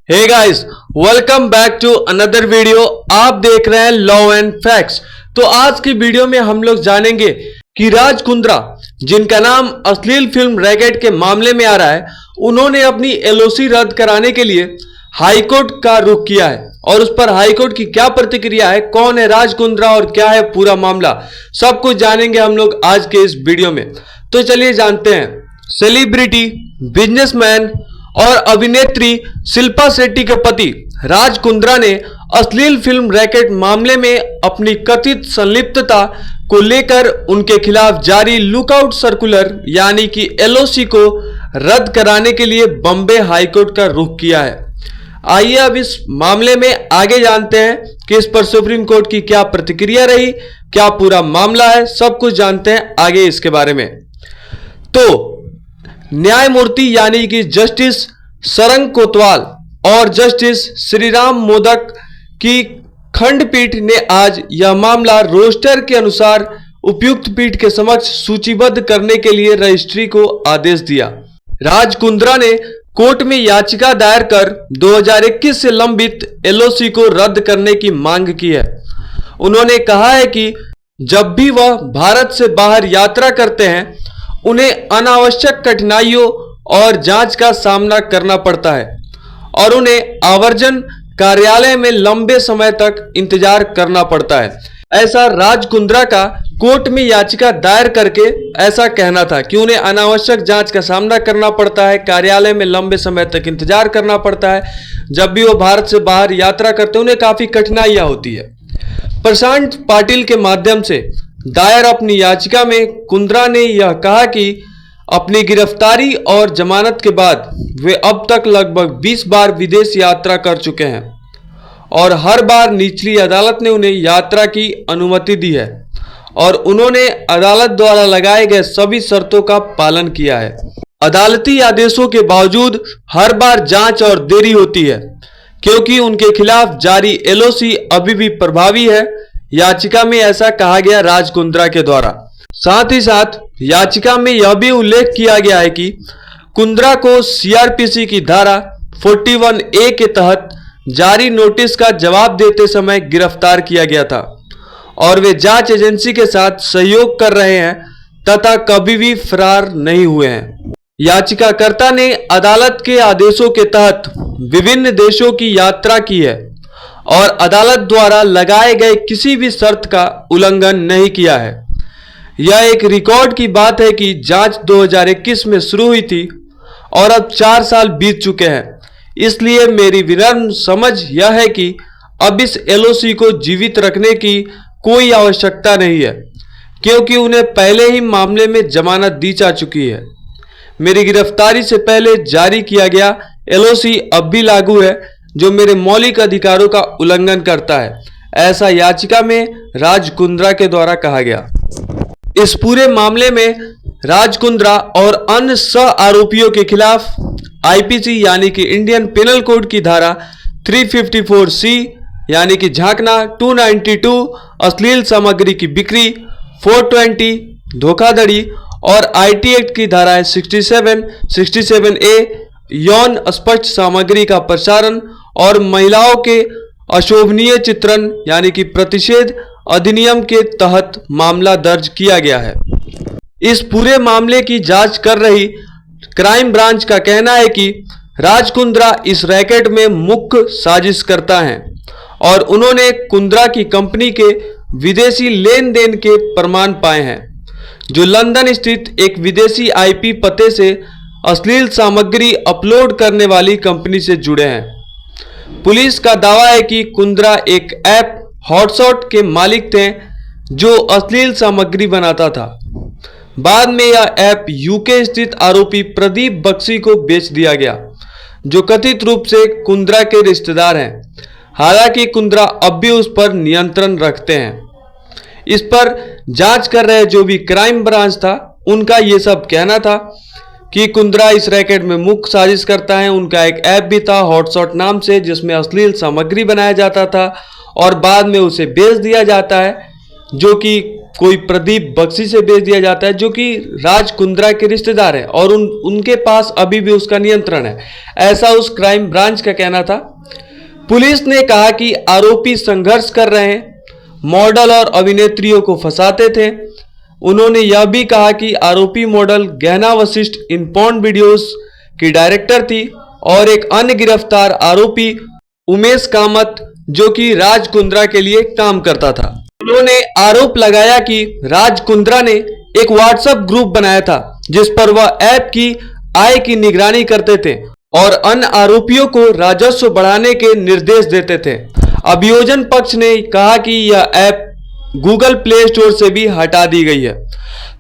Hey guys, welcome back to another video. आप देख रहे हैं लॉ एंड फैक्ट्स। तो आज की वीडियो में हम लोग जानेंगे कि राज कुंद्रा, जिनका नाम अश्लील फिल्म रैकेट के मामले में आ रहा है, उन्होंने अपनी एलओसी रद्द कराने के लिए हाईकोर्ट का रुख किया है। और उस पर हाईकोर्ट की क्या प्रतिक्रिया है, कौन है राज कुंद्रा और क्या है पूरा मामला, सब कुछ जानेंगे हम लोग आज के इस वीडियो में। तो चलिए जानते हैं। सेलिब्रिटी, बिजनेसमैन और अभिनेत्री शिल्पा शेट्टी के पति राज कुंद्रा ने अश्लील फिल्म रैकेट मामले में अपनी कथित संलिप्तता को लेकर उनके खिलाफ जारी लुकआउट सर्कुलर यानी कि एलओसी को रद्द कराने के लिए बॉम्बे हाईकोर्ट का रुख किया है। आइए अब इस मामले में आगे जानते हैं कि इस पर सुप्रीम कोर्ट की क्या प्रतिक्रिया रही, क्या पूरा मामला है, सब कुछ जानते हैं आगे इसके बारे में। तो न्यायमूर्ति यानी कि जस्टिस सरंग कोतवाल और जस्टिस श्रीराम मोदक की खंडपीठ ने आज यह मामला रोस्टर के अनुसार उपयुक्त पीठ के समक्ष सूचीबद्ध करने के लिए रजिस्ट्री को आदेश दिया। राज कुंद्रा ने कोर्ट में याचिका दायर कर 2021 से लंबित एलओसी को रद्द करने की मांग की है। उन्होंने कहा है कि जब भी वह भारत से बाहर यात्रा करते हैं, उन्हें अनावश्यक कठिनाइयों और जांच का सामना करना पड़ता है और उन्हें आवर्जन कार्यालय में लंबे समय तक इंतजार करना पड़ता है। ऐसा राज कुंद्रा का कोर्ट में याचिका दायर करके ऐसा कहना था कि उन्हें अनावश्यक जांच का सामना करना पड़ता है, कार्यालय में लंबे समय तक इंतजार करना पड़ता है। जब भी वो भारत से बाहर यात्रा करते हैं, उन्हें काफी कठिनाइयां होती है। प्रशांत पाटिल के माध्यम से दायर अपनी याचिका में कुंद्रा ने यह कहा कि अपनी गिरफ्तारी और जमानत के बाद वे अब तक लगभग 20 बार विदेश यात्रा कर चुके हैं और हर बार निचली अदालत ने उन्हें यात्रा की अनुमति दी है और उन्होंने अदालत द्वारा लगाए गए सभी शर्तों का पालन किया है। अदालती आदेशों के बावजूद हर बार जांच और देरी होती है क्योंकि उनके खिलाफ जारी एलओसी अभी भी प्रभावी है। याचिका में ऐसा कहा गया राज कुंद्रा के द्वारा। साथ ही साथ याचिका में यह भी उल्लेख किया गया है कि कुंद्रा को सीआरपीसी की धारा 41A के तहत जारी नोटिस का जवाब देते समय गिरफ्तार किया गया था और वे जांच एजेंसी के साथ सहयोग कर रहे हैं तथा कभी भी फरार नहीं हुए हैं। याचिकाकर्ता ने अदालत के आदेशों के तहत विभिन्न देशों की यात्रा की है और अदालत द्वारा लगाए गए किसी भी शर्त का उल्लंघन नहीं किया है। यह एक रिकॉर्ड की बात है कि जांच 2021 में शुरू हुई थी और अब 4 साल बीत चुके हैं। इसलिए मेरी विनम्र समझ यह है कि अब इस एलओसी को जीवित रखने की कोई आवश्यकता नहीं है क्योंकि उन्हें पहले ही मामले में जमानत दी जा चुकी है। मेरी गिरफ्तारी से पहले जारी किया गया एलओसी अब भी लागू है जो मेरे मौलिक अधिकारों का उल्लंघन करता है, ऐसा याचिका में राज कुंद्रा के द्वारा कहा गया। इस पूरे मामले में राज कुंद्रा और अन्य सह आरोपियों के खिलाफ आईपीसी यानी कि इंडियन पिनल कोड की धारा 354C यानी कि झांकना, 292 अश्लील सामग्री की बिक्री, 420 धोखाधड़ी और आईटी एक्ट की धाराएं 67, 67A यौन स्पष्ट सामग्री का प्रसारण और महिलाओं के अशोभनीय चित्रण यानी कि प्रतिषेध अधिनियम के तहत मामला दर्ज किया गया है। इस पूरे मामले की जांच कर रही क्राइम ब्रांच का कहना है कि राज कुंद्रा इस रैकेट में मुख्य साजिशकर्ता हैं और उन्होंने कुंद्रा की कंपनी के विदेशी लेन देन के प्रमाण पाए हैं जो लंदन स्थित एक विदेशी आईपी पते से अश्लील सामग्री अपलोड करने वाली कंपनी से जुड़े हैं। पुलिस का दावा है कि कुंद्रा एक ऐप हॉटशॉट के मालिक थे जो अश्लील सामग्री बनाता था। बाद में यह ऐप यूके स्थित आरोपी प्रदीप बख्शी को बेच दिया गया जो कथित रूप से कुंद्रा के रिश्तेदार हैं। हालांकि कुंद्रा अब भी उस पर नियंत्रण रखते हैं। इस पर जांच कर रहे जो भी क्राइम ब्रांच था, उनका ये सब कहना था कि कुंद्रा इस रैकेट में मुख्य साजिश करता है। उनका एक ऐप भी था हॉटशॉट नाम से जिसमें अश्लील सामग्री बनाया जाता था और बाद में उसे बेच दिया जाता है जो कि कोई प्रदीप बख्शी से भेज दिया जाता है जो कि राज कुंद्रा के रिश्तेदार हैं और उनके पास अभी भी उसका नियंत्रण है, ऐसा उस क्राइम ब्रांच का कहना था। पुलिस ने कहा कि आरोपी संघर्ष कर रहे हैं, मॉडल और अभिनेत्रियों को फंसाते थे। उन्होंने यह भी कहा कि आरोपी मॉडल गहना वशिष्ठ इन पॉर्न वीडियोस की डायरेक्टर थी और एक अन्य गिरफ्तार आरोपी उमेश कामत जो कि राज कुंद्रा के लिए काम करता था। उन्होंने आरोप लगाया कि राज कुंद्रा ने एक व्हाट्सएप ग्रुप बनाया था जिस पर वह ऐप की आय की निगरानी करते थे और अन्य आरोपियों को राजस्व बढ़ाने के निर्देश देते थे। अभियोजन पक्ष ने कहा कि यह ऐप गूगल प्ले स्टोर से भी हटा दी गई है।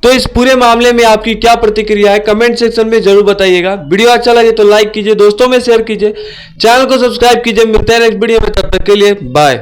तो इस पूरे मामले में आपकी क्या प्रतिक्रिया है, कमेंट सेक्शन में जरूर बताइएगा। वीडियो अच्छा लगे तो लाइक कीजिए, दोस्तों में शेयर कीजिए, चैनल को सब्सक्राइब कीजिए। मिलते हैं नेक्स्ट वीडियो में, तब तक के लिए बाय।